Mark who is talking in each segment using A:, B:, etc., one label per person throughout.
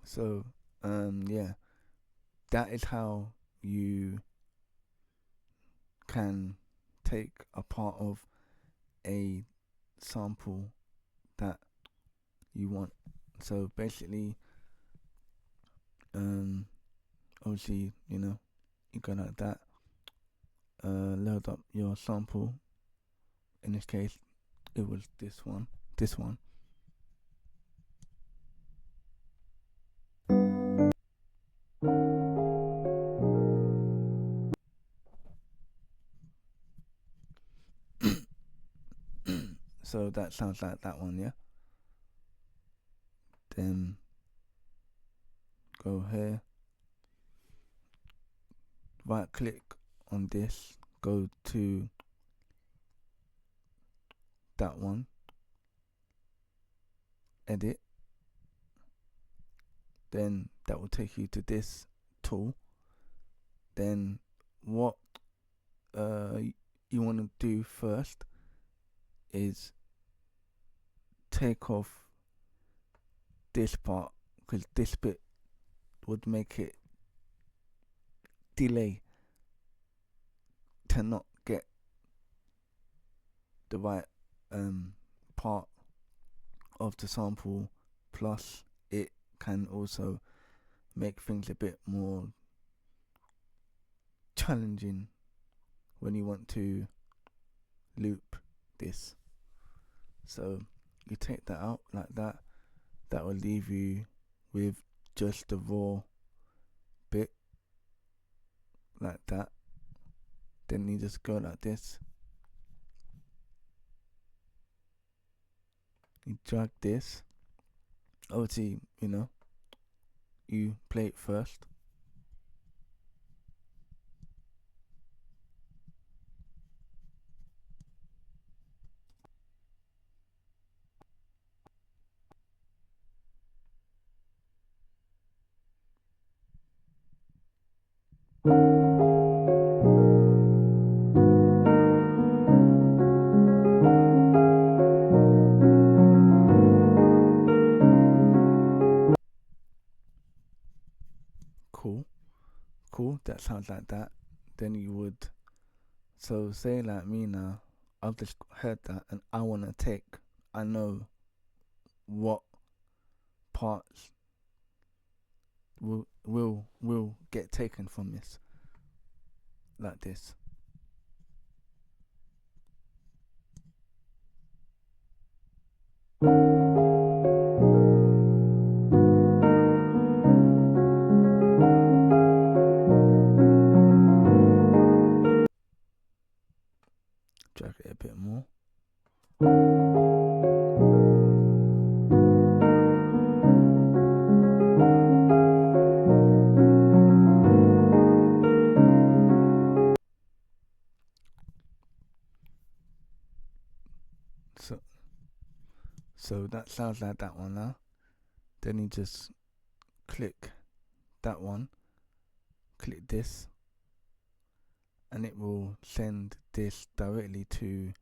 A: So yeah, that is how you can take a part of a sample that you want. So basically, obviously, you go like that, load up your sample. In this case, it was this one. So that sounds like that one, yeah? Then go here, right click on this, go to that one, edit, then that will take you to this tool. Then what you want to do first is take off this part, because this bit would make it delay to not get the right part of the sample, plus it can also make things a bit more challenging when you want to loop this. So you take that out like that. That will leave you with just the raw bit like that. Then you just go like this. You drag this. Obviously, you play it first. Cool, that sounds like that. Then you would, so say like me now, I've just heard that and I know what parts will get taken from this, like this. Drag it a bit more. So that sounds like that one now. Then you just click that one, click this, and it will send this directly to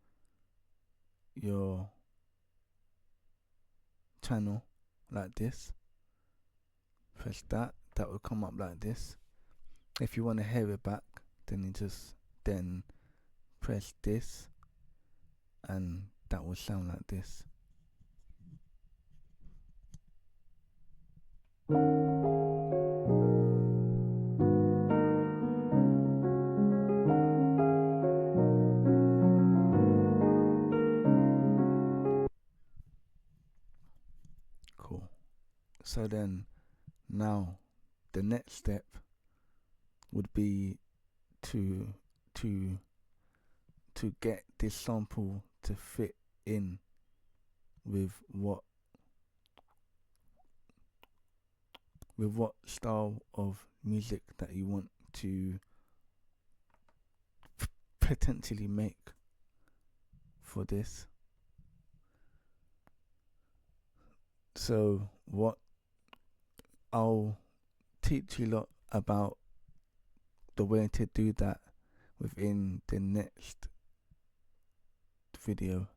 A: your channel like this. Press that will come up like this. If you want to hear it back, then you just press this, and that will sound like this. Cool. So then now the next step would be to get this sample to fit in with what style of music that you want to potentially make for this. So what I'll teach you a lot about the way to do that within the next video.